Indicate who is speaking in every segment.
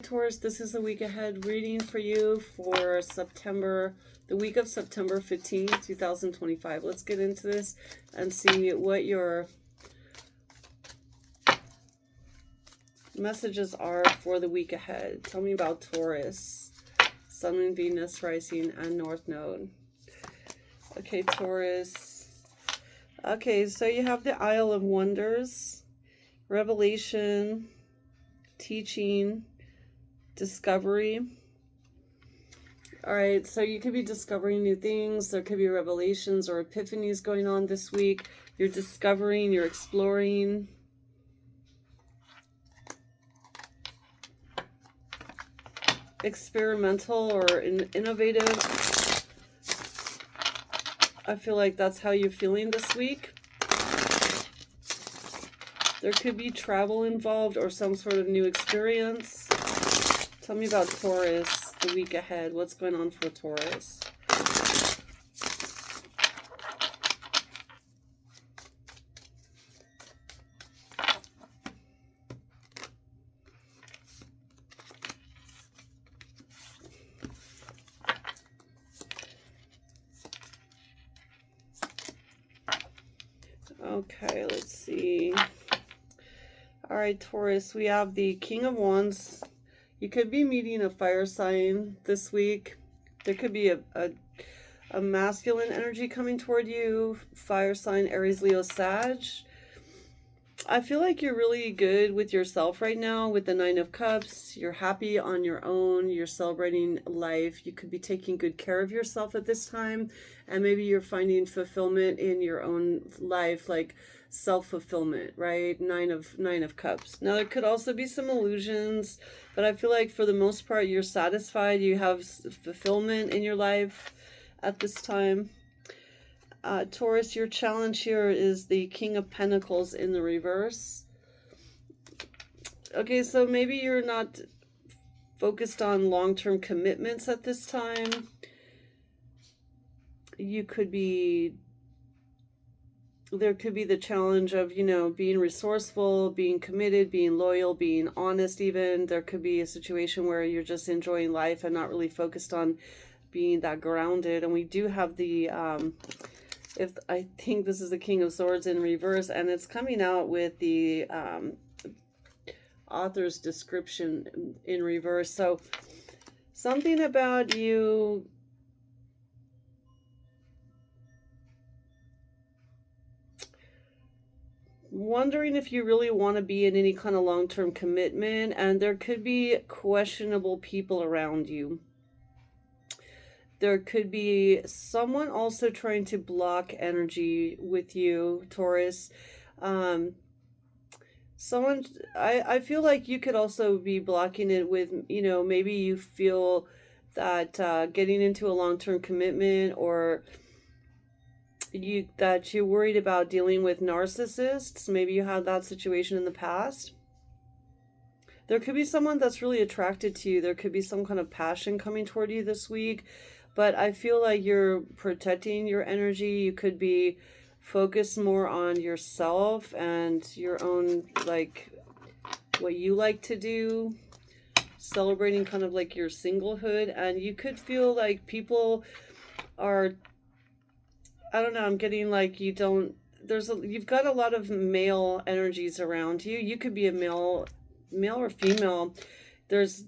Speaker 1: Taurus, this is a week ahead reading for you for September, the week of September 15th, 2025. Let's get into this and see what your messages are for the week ahead. Tell me about Taurus, Sun and Venus rising and North Node. Okay, Taurus. Okay, so you have the Isle of Wonders, revelation, teaching, discovery. All right, so you could be discovering new things. There could be revelations or epiphanies going on this week. You're discovering, you're exploring. Experimental or innovative. I feel like that's how you're feeling this week. There could be travel involved or some sort of new experience. Tell me about Taurus, the week ahead. What's going on for Taurus? Okay, let's see. All right, Taurus, we have the King of Wands. You could be meeting a fire sign this week. There could be a masculine energy coming toward you. Fire sign, Aries, Leo, Sag. I feel like you're really good with yourself right now with the Nine of Cups. You're happy on your own. You're celebrating life. You could be taking good care of yourself at this time. And maybe you're finding fulfillment in your own life, like self-fulfillment, right? Nine of Cups. Now, there could also be some illusions, but I feel like for the most part, you're satisfied. You have fulfillment in your life at this time. Taurus, your challenge here is the King of Pentacles in the reverse. Okay, so maybe you're not focused on long-term commitments at this time. You could be, there could be the challenge of, you know, being resourceful, being committed, being loyal, being honest even. There could be a situation where you're just enjoying life and not really focused on being that grounded. And we do have the... I think this is the King of Swords in reverse, and it's coming out with the author's description in reverse. So something about you wondering if you really want to be in any kind of long-term commitment, and there could be questionable people around you. There could be someone also trying to block energy with you, Taurus. I feel like you could also be blocking it with, you know, maybe you feel that getting into a long-term commitment, or that you're worried about dealing with narcissists. Maybe you had that situation in the past. There could be someone that's really attracted to you. There could be some kind of passion coming toward you this week. But I feel like you're protecting your energy. You could be focused more on yourself and your own, like, what you like to do. Celebrating kind of like your singlehood. And you could feel like people are, I don't know, I'm getting like you don't, you've got a lot of male energies around you. You could be a male or female. There's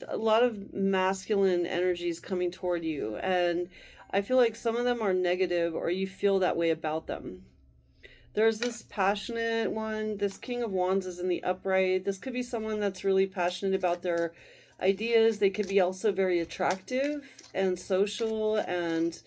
Speaker 1: a lot of masculine energies coming toward you, and I feel like some of them are negative, or you feel that way about them. There's this passionate one. This King of Wands is in the upright. This could be someone that's really passionate about their ideas. They could be also very attractive and social and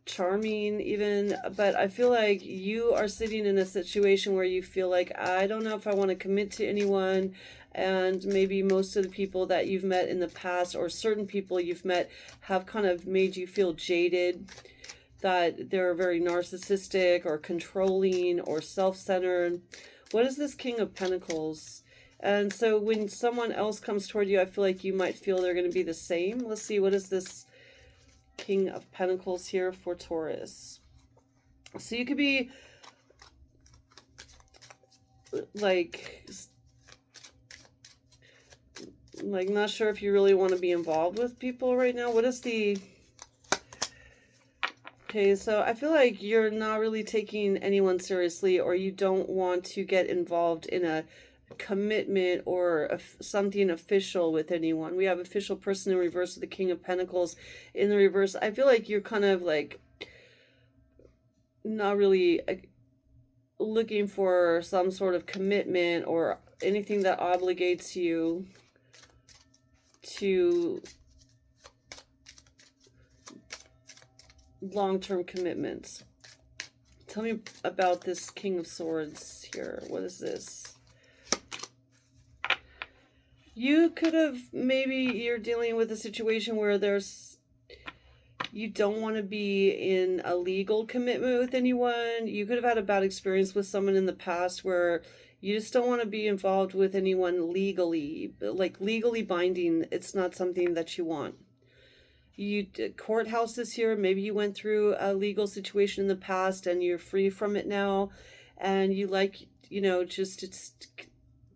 Speaker 1: charming even, but I feel like you are sitting in a situation where you feel like, I don't know if I want to commit to anyone. And maybe most of the people that you've met in the past, or certain people you've met, have kind of made you feel jaded, that they're very narcissistic or controlling or self-centered. What is this King of Pentacles? And so when someone else comes toward you, I feel like you might feel they're going to be the same. Let's see, what is this King of Pentacles here for Taurus? So you could be like Like, not sure if you really want to be involved with people right now. What is the... Okay, so I feel like you're not really taking anyone seriously, or you don't want to get involved in a commitment or something official with anyone. We have official person in reverse with the King of Pentacles in the reverse. I feel like you're kind of like not really looking for some sort of commitment or anything that obligates you to long-term commitments. Tell me about this King of Swords here. What is this? You could have, maybe you're dealing with a situation where you don't want to be in a legal commitment with anyone. You could have had a bad experience with someone in the past where you just don't want to be involved with anyone legally, like legally binding. It's not something that you want. Courthouses here, maybe you went through a legal situation in the past and you're free from it now, and you like, just to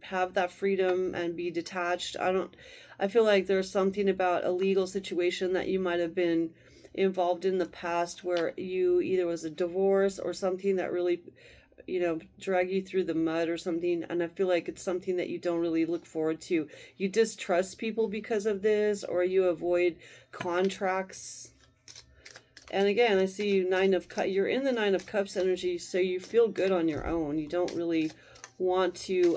Speaker 1: have that freedom and be detached. I feel like there's something about a legal situation that you might have been involved in the past where you either was a divorce or something that really drag you through the mud or something, and I feel like it's something that you don't really look forward to. You distrust people because of this, or you avoid contracts. And again, I see you you're in the Nine of Cups energy, so you feel good on your own. You don't really want to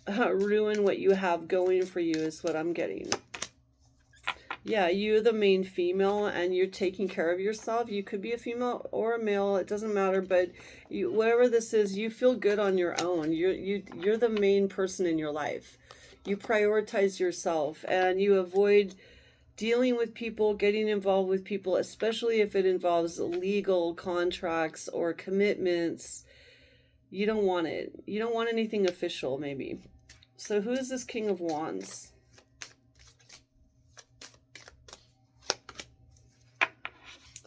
Speaker 1: ruin what you have going for you, is what I'm getting. Yeah, you're the main female and you're taking care of yourself. You could be a female or a male, it doesn't matter, but whatever this is, you feel good on your own. You're the main person in your life. You prioritize yourself and you avoid dealing with people, getting involved with people, especially if it involves legal contracts or commitments. You don't want it. You don't want anything official, maybe. So who is this King of Wands?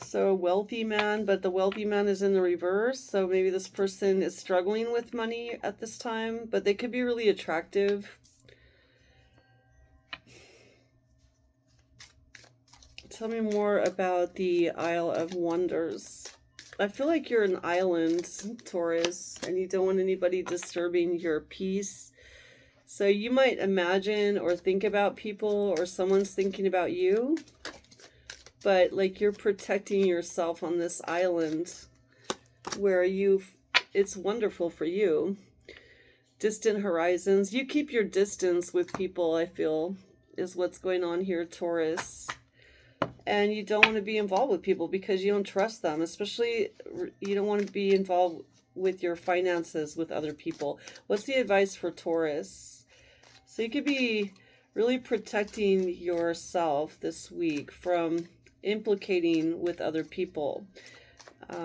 Speaker 1: So a wealthy man, but the wealthy man is in the reverse. So maybe this person is struggling with money at this time, but they could be really attractive. Tell me more about the Isle of Wonders. I feel like you're an island, Taurus, and you don't want anybody disturbing your peace. So you might imagine or think about people, or someone's thinking about you, but like you're protecting yourself on this island where it's wonderful for you. Distant horizons. You keep your distance with people, I feel, is what's going on here, Taurus. And you don't want to be involved with people because you don't trust them. Especially, you don't want to be involved with your finances with other people. What's the advice for Taurus? So you could be really protecting yourself this week from implicating with other people.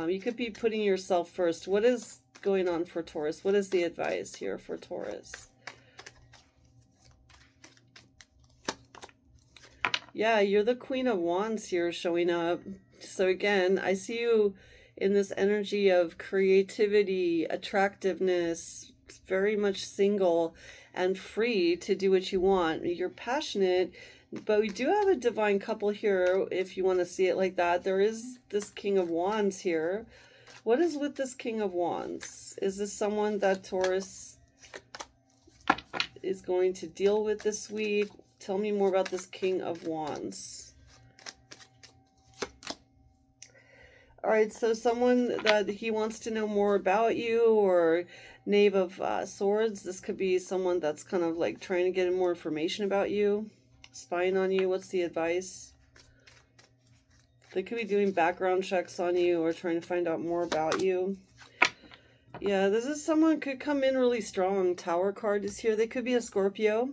Speaker 1: You could be putting yourself first. What is going on for Taurus? What is the advice here for Taurus? Yeah, you're the Queen of Wands here showing up. So again, I see you in this energy of creativity, attractiveness, very much single and free to do what you want. You're passionate, but we do have a divine couple here, if you want to see it like that. There is this King of Wands here. What is with this King of Wands? Is this someone that Taurus is going to deal with this week? Tell me more about this King of Wands. All right, so someone that he wants to know more about you, or Knave of Swords. This could be someone that's kind of like trying to get more information about you, spying on you. What's the advice? They could be doing background checks on you or trying to find out more about you. Yeah, this is someone could come in really strong. Tower card is here. They could be a Scorpio.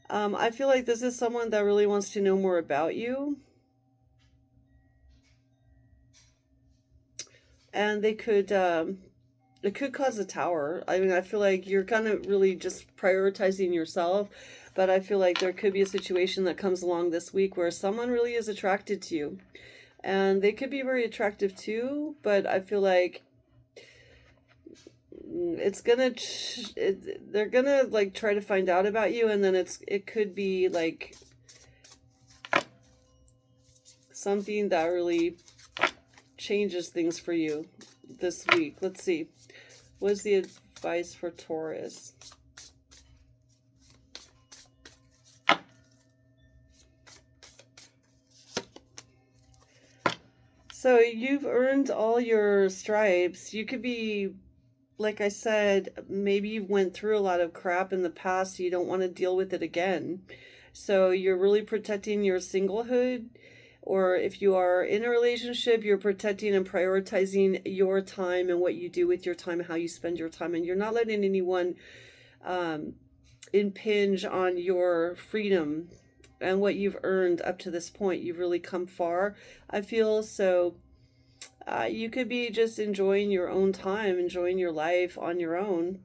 Speaker 1: I feel like this is someone that really wants to know more about you. And they could, it could cause a tower. I mean, I feel like you're kind of really just prioritizing yourself. But I feel like there could be a situation that comes along this week where someone really is attracted to you. And they could be very attractive too, but I feel like it's gonna they're gonna like try to find out about you, and then it could be like something that really changes things for you this week. Let's see. What's the advice for Taurus? So you've earned all your stripes. You could be, like I said, maybe you went through a lot of crap in the past. So you don't want to deal with it again. So you're really protecting your singlehood. Or if you are in a relationship, you're protecting and prioritizing your time and what you do with your time, how you spend your time. And you're not letting anyone impinge on your freedom and what you've earned up to this point. You've really come far, I feel. So you could be just enjoying your own time, enjoying your life on your own.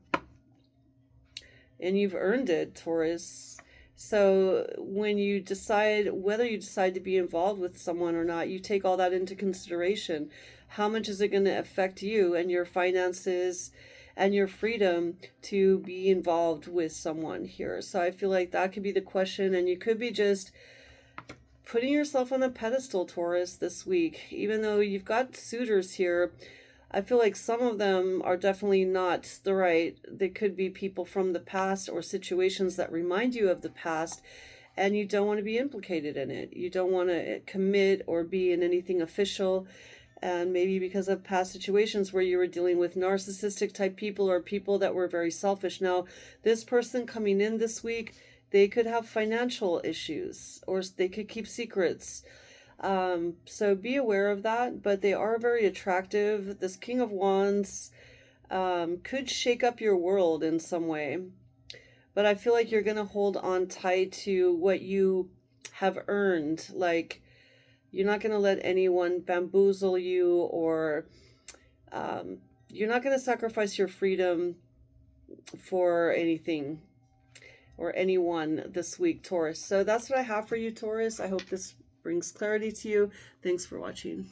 Speaker 1: And you've earned it, Taurus. So when you decide, whether you decide to be involved with someone or not, you take all that into consideration. How much is it going to affect you and your finances and your freedom to be involved with someone here? So I feel like that could be the question, and you could be just putting yourself on a pedestal, Taurus, this week. Even though you've got suitors here, I feel like some of them are definitely not the right. They could be people from the past or situations that remind you of the past, and you don't want to be implicated in it. You don't want to commit or be in anything official. And maybe because of past situations where you were dealing with narcissistic type people or people that were very selfish. Now, this person coming in this week, they could have financial issues, or they could keep secrets. So be aware of that, but they are very attractive. This King of Wands could shake up your world in some way, but I feel like you're going to hold on tight to what you have earned. Like, you're not going to let anyone bamboozle you, or you're not going to sacrifice your freedom for anything or anyone this week, Taurus. So that's what I have for you, Taurus. I hope this brings clarity to you. Thanks for watching.